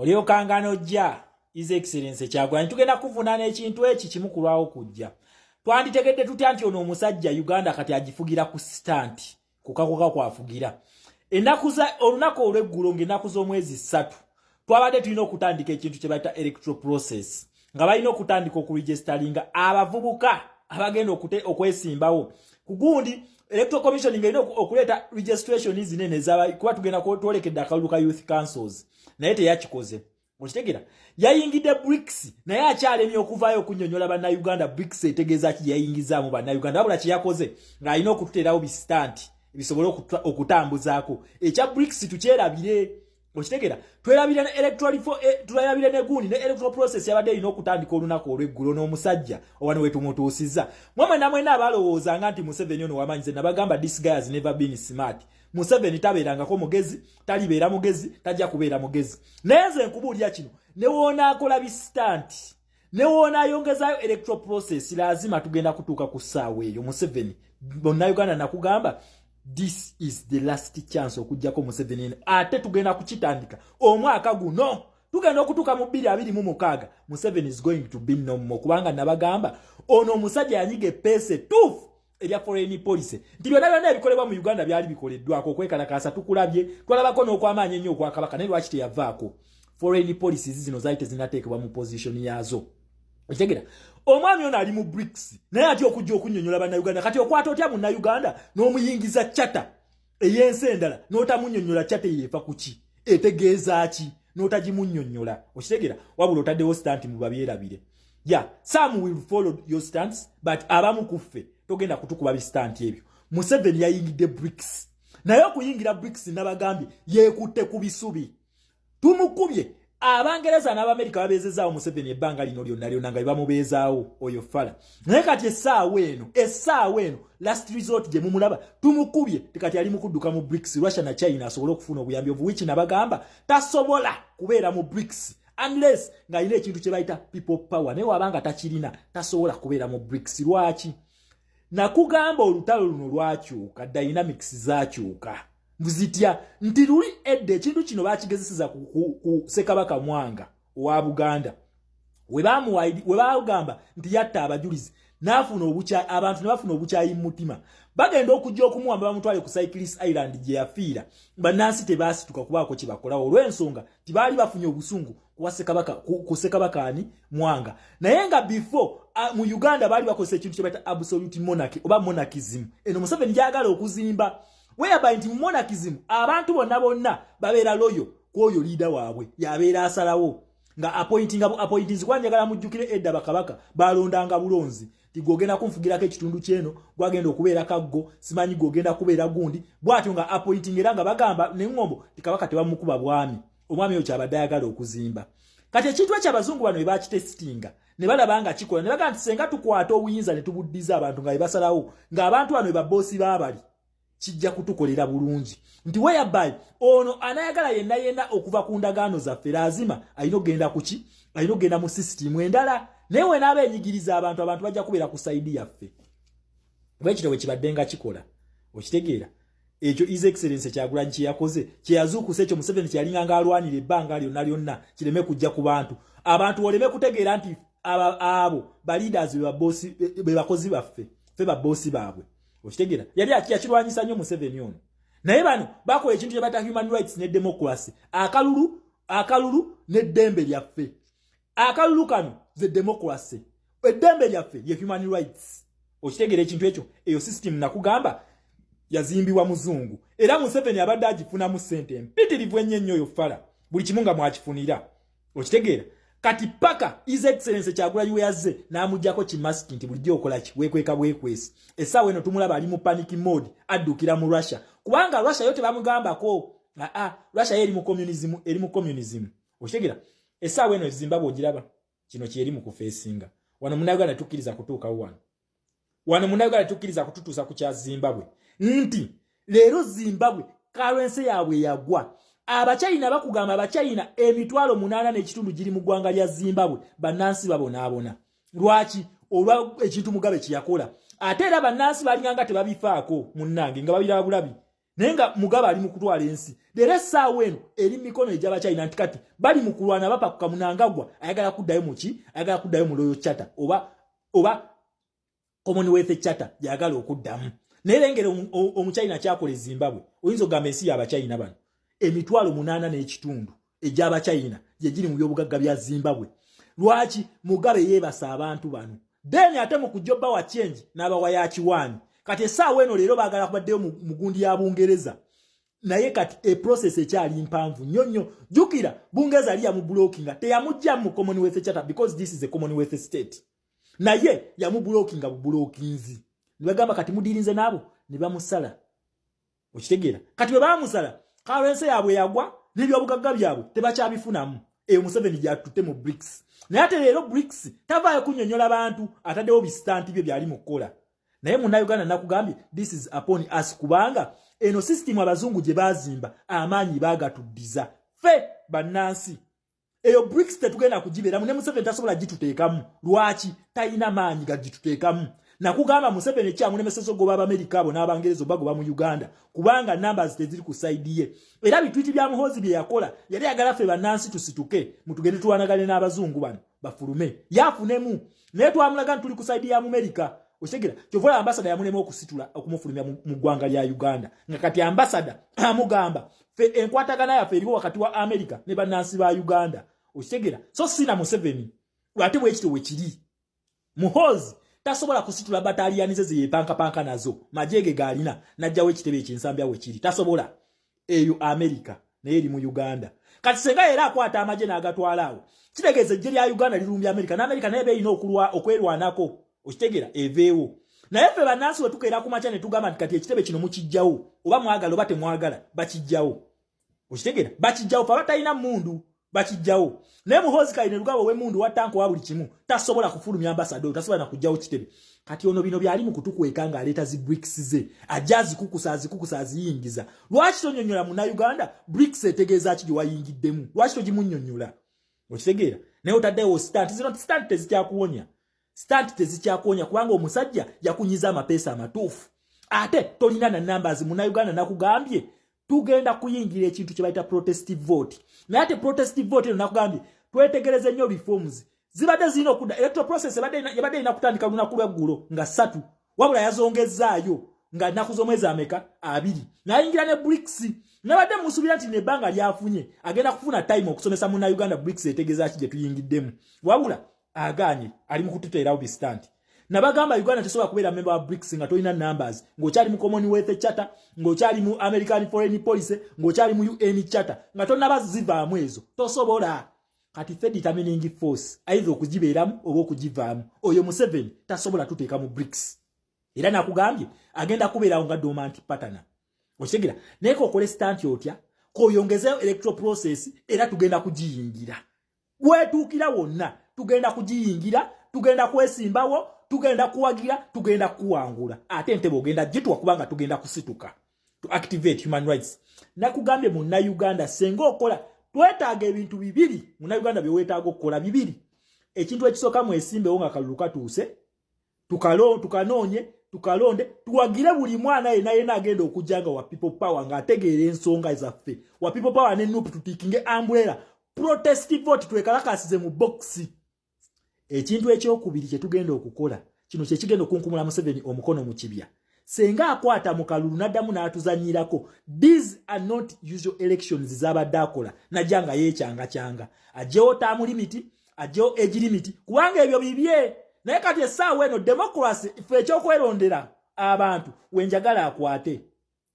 Olio kangano jja His Excellency Kyagulanyi tugenda kuvunana ekintu eki kimu kulwawo kujja. Twanditegedde tutya nti ono omusajja Uganda kati agifugira ku stand ku kakoka kwafugira. Olunaku olw'eggulo ng'ennaku z'omwezi 3 twabadde tulina okutandika ekintu kye bayita electoral process nga balina okutandika okuregisteringa abavubuka abagenda okwesimbawo ku gundi electoral commission ng'erina okuleeta registration zinene kuba tugenda twolekedde akalulu ka youth councils naye teyakikoze. Okitegera yayingidde BRICS naye akyalemye okuvaayo okunnyonnyola bannayuganda BRICS etegeeza ki yayingizaamu bannayuganda wabula kye yakoze ng'alina okututeerawo bistanti bisobole okutambuzaako ekya BRICS tukyerabire. Okitegera twerabire tulayabire ne gundi ne electoral process yabadde erina okutandika olunaku olw'eggulo n'omusajja owano wetumutuusizza mwena abalowoozanga nti Museveni ono wamanyize nabagamba this guy has never been smart. Museveni tabeerangako mugezi, talibeera mugezi, tajja kubeera mugezi. Naye nze nkubuulira kino ne wonaakola bistanti ne wonaayongezaayo electoral process lazima tugenda kutuuka ku ssaawa eyo. Museveni bonnayuganda nakugamba this is the last chance okujjako Museveni ate tugenda kukitandika omwaka guno tugenda okutuuka mu 2026. Museveni is going to be no more kubanga nabagamba ono omusajja yanyiga epeese tuufu erya foreign policy nti byonna ebikolebwa mu Uganda byali bikoleddwako okwekalakaasa tukulabye twalabako n'okwamaanyi ennyo okwa Kabaka naye lwaki teyavaako. Foreign policies zino zaali tezinateekebwa mu position yazo. Okitegera omwami ono ali mu BRICS naye ati okujja okunnyonnyola bannayuganda kati okwata otya munnayuganda n'omuyingiza chata ey'ensi endala n'otamunnyonnyola chata yeefa ku ki etegeeza ki n'otagimunnyonnyola. Okitegera wabula otaddewo stanti mu babyerabire. Some will follow your stance but abamu kuffe togenda kutukuba bistanti ebyo. Museveni yayingidde BRICS naye okuyingira BRICS nabagambye yeekutte ku bisubi tumukubye. Abangereza n'Abamerika babeezezaawo Museveni ebbanga lino lyonna nga bebamubeezaawo oyo fala. Naye kati essaawa eno last resort gye mumulaba tumukubye tekati ali mu kudduka mu BRICS. Russia na China asobole okufuna obuyambi obuwiki nabagamba tasobola kubeera mu BRICS unless ng'alina ekintu kye bayita people power naye wabanga takirina tasobola kubeera mu BRICS. Lwaki? Nakugamba olutalo luno lwakyuka, dynamics zakyuka. Muzitya nti luli edde ekintu kino bakigezeseza ku Ssekabaka Mwanga owa Buganda we bagamba nti yatta abajulizi n'afuna abantu ne bafuna obukyayi mu mutima bagenda okujja okumuwamba bamutwale ku Cyclist Island gye yafiira bannansi tebaasituka kubaako kye bakolawo olw'ensonga tibaali bafunye obusungu ku Ssekabakaani Mwanga. Naye nga before mu Uganda baali bakozesa ekintu kye bayita absolute monarchy oba monarchism. Eno Museveni gyagala okuzimba whereby nti monarchism abantu bonna babeera loyo kwoyo leader waabwe yabeera asalawo nga appointings kwanjagala mujjukire edda bakabaka balondanga bulonzi tigogenda kumfugirako ekitundu kyeno gwagenda okubeera kaggo simanyi gogenda kubeera gundi bwatyo nga appointing era nga bagamba neŋŋombo tikabaka tebamukuba bwami omwami oyo kyabadde ayagala okuzimba. Kati ekintu ekyabazungu bano ebakitestinga ne balaba nga kikola ne bagamba nti senga tukwata obuyinza ne tubuddiza abantu nga ebasalawo ng'abantu bano ebaboosi baabali kijja kutukolera bulungi nti whereby ono anayagala yenna okuva ku ndagaano zaffe lazima ayina ogenda kuki ayina ogenda mu system endala naye we naaba enyigiriza abantu bajja kubeera ku saidi yaffe bwekito bwe kibadde nga kikola. Okitegeera ekyo His Excellency Kyagulanyi kye yakoze kye yazuukusa ekyo Museveni kye yalinga ng'alwanira ebbanga lyonna kireme kujja ku abantu oleme kutegeera nti abo ba leaders be bakozi baffe ffe baboosi baabwe. Okitegeera yali akirwanyisa nnyo Museveni ono naye bano bakola ekintu kye bayita human rights ne democracy akalulu n'eddembe lyaffe. Akalulu kano ze democracy eddembe lyaffe ye human rights. Okitegeera ekintu ekyo eyo system nakugamba yazimbibwa muzungu era Museveni abadde agifunamu ssente empitirivu ennyo oyo fala buli kimu nga mwakifunira. Okitegeera kati paka His Excellency Kyagulanyi we yazze n'amuggyako kimasiki nti bulijjo okola ki weekweka bwekwesi. Essaawa eno tumulaba ali mu panic mode addukira mu Russia kubanga Russia yo tebamugambako Russia ye eri mu communism. Okitegeera essaawa eno Zimbabwe ogiraba kino kyeri mu kufeesinga wano munnayuganda tukkiriza kutuukawo wano munnayuganda tukkiriza kututuusa ku kya Zimbabwe nti leero Zimbabwe currency yaabwe yagwa. Abachina bakugamba abachina emitwalo 8 n'ekitundu giri mu ggwanga lya Zimbabwe bannansi babonaabona. Lwaki? Olwa ekintu Mugabe kye yakola ate era bannansi balinganga tebabifaako munnange nga babiraba bulabi nenga Mugabe ali mu kutwala ensi lero essaawa eno eri mikono egyaba China nti kati bali mu kulwana bapakuka Mnangagwa ayagala kuddayo muki ayagala kuddayo mu Royal Charter oba Commonwealth Charter yagala okuddamu nerengera omuchina kyakola Zimbabwe oyinza ogamba ensi yaba China bano emitwalo 8 n'ekitundu egyaba China yegiri mu byobugagga bya Zimbabwe lwaki Mugabe yebasa abantu bano then ate mu kujoba wa change n'abawa ya kiwani kati essaawa eno leero baagala kubaddeyo mu gundi ya Bungereza naye kati process ekyali mpanvu nyonyo jukira Bungereza ali ya mu blockinga teyamujja mu Commonwealth Charter because this is a Commonwealth state naye ya mu blockinga bu blockinzi nibagamba kati mudirinze nabo nibamusala okitegera kati bwe bamusala kawense yabwe yagwa nibyo bugagga byabwe tebakyabifunamu eyo Museveni gyatutte mu BRICS naye ate leero BRICS tavaayo kunnyonnyola abantu ataddewo bistanti bye byali mu kukola naye Munnayuganda nakugambye this is upon us kubanga eno system abazungu gye bazimba amaanyi bagatuddiza fe bannansi eyo BRICS tetugenda kugibeeramu ne Museveni tasobola gituteekamu lwaki talina maanyi gagituteekamu nakugamba Museveni ekyamulemesezo goba Abamerika abo n'Abangereza bagoba mu Uganda kubanga numbers teziri ku side ye era bitwiti bya Muhoozi bye yakola yali agala ffe bannansi tusituke mutugende tuwanagane n'abazungu bano bafulume yafunemu naye twamulaga tuli ku side ya Amerika oshegera kyovola ambassador yamulema okusitula okumufulumya mu ggwanga lya Uganda nga kati ambassador amugamba fe enkwatagana yafe eriwo wakati wa Amerika ne bannansi ba Uganda oshegera so sina Museveni ate bwekito wekiri Muhoozi tasobola kusitula batalianize ze yepanka nazo majege galina najjawo ekitebe ekyensambya wekiri tasobola eyo Amerika naye eri mu Uganda kati senga era akwata amaje n'agatwalaawo kitegeeze ejje lya Uganda lirumbya Amerika na Amerika naye beeyina okwerwanako okitegera eveewo naye ffe bannansi wetukeera ku makya ne tugamba nti kati ekitebe kino mukijjawo oba mwagala oba temwagala bakijjawo okitegera bakijjawo fa batalina mundu bakijjawo naye Muhoozi Kayine Lugabo we mundu watanko wa buli kimu tasobola kufulumya ambassador tasobola na kujjawo kitebe kati ono bino byali mu kutukweka nga aleta zi BRICS ze ajazi kukusa aziyingiza lwaki tonyonyola mu Uganda BRICS etegeeza ki wayingiddemu lwaki togimunnyonnyola okitegera naye otaddewo stand tezikyakuwonya kubanga omusajja yakunyiza amapeesa amatuufu ate tolina na numbers mu Uganda nakugambye tugenda kuyingira ekintu kye bayita protestive vote naye ate protestive vote eno nakugambye twetegereze nnyo reforms zibadde zirina okudda electoral process yabadde ina kutandika lunaku lweggulo nga 3 wabula yazongezaayo nga nnaku z'omwezi ameka 2 nayingira ne BRICS nabadde musuubira nti nebbanga lyafunye agenda kufuna time okusomesa mu Uganda BRICS etegeeza ki gye tuyingiddemu wabula aganye ali mu kututeerawo bistanti nabagamba Uganda tesobola kubeera member wa BRICS nga tolina numbers ng'okyali mu Commonwealth Charter ng'okyali mu American Foreign Policy ng'okyali mu UN Charter nga tonnaba zivaamu ezo tosobola kati ffe determining force either okugibeeramu oba okugivaamu oyo Museveni tasobola tuteeka mu BRICS era nakugambye agenda kubeerawo nga dormant partner okitegera naye kokole stanti otya koyongezeyo electoral process era tugenda kugiyingira wetuukira wonna tugenda kugiyingira tugenda kwesimbawo tugenda kuwagira tugenda kuwangula ate ntebe ogenda jitwa kubanga tugenda kusituka to activate human rights nakugambye mu Uganda senga okola twetaaga ebintu bibiri mu Uganda bye weetaaga okukola bibiri ekintu ekisooka mu esimbewo nga kalulu katuuse tukanoonye tukalonde tuwagire buli mwana yenna agenda okujjanga wa people power ng'ategeera ensonga zaffe wa people power ne nupu tutikinge umbrella protestive vote twekalakasize mu boxi ekintu ekyokubiri kye tugenda okukola kino kye kigenda okunkumula Museveni omukono mu kibya senga akwata mu kalulu naddamu n'atuzannyirako these are not usual elections z'abadde akola najjanga yeekyanga ajjewo taamu limiti ajjewo age limiti kubanga ebyo bibye naye kati essaawa eno democracy ffe ekyokwerondera abantu wenjagala akwate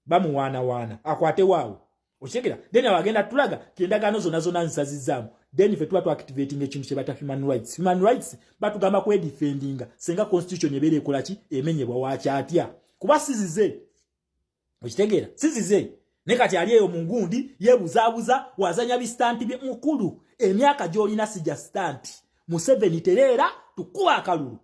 bamuwaanawaana akwate waawo okitegera then abagenda tulaga endagaano zonna nzisazizaamu then ffe tuba tuactivating ekintu kye bata human rights batugamba kwedefendinga senga constitution ebeera ekola ki emenyebwa wakyatya kuba sizize okitegera sizize naye kati ali eyo mu ngundi yeebuzaabuza wazanya bistanti bye mukulu emyaka gy'olina sijja stanti Museveni tereera tukuba akalulu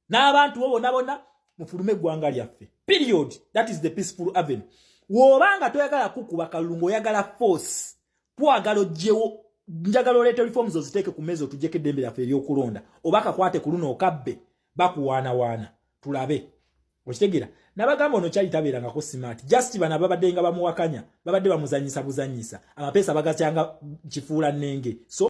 n'abantu bo bonna mufulume eggwanga lyaffe period that is the peaceful avenue wobanga toyagala kukuba kalulu ng'oyagala force twagala ogyewo njagala oleeta reforms oziteeke ku mmeeza otuggyeko eddembe lyaffe ery'okulonda oba kakwate ku luno okabbe bakuwaanawaana tulabe Okitegeera nabagamba ono kyali tabeerangako smart just bana babadde nga bamuwakanya babadde bamuzanyisa buzanyisa amapeesa bagatyanga kifuula nnenge so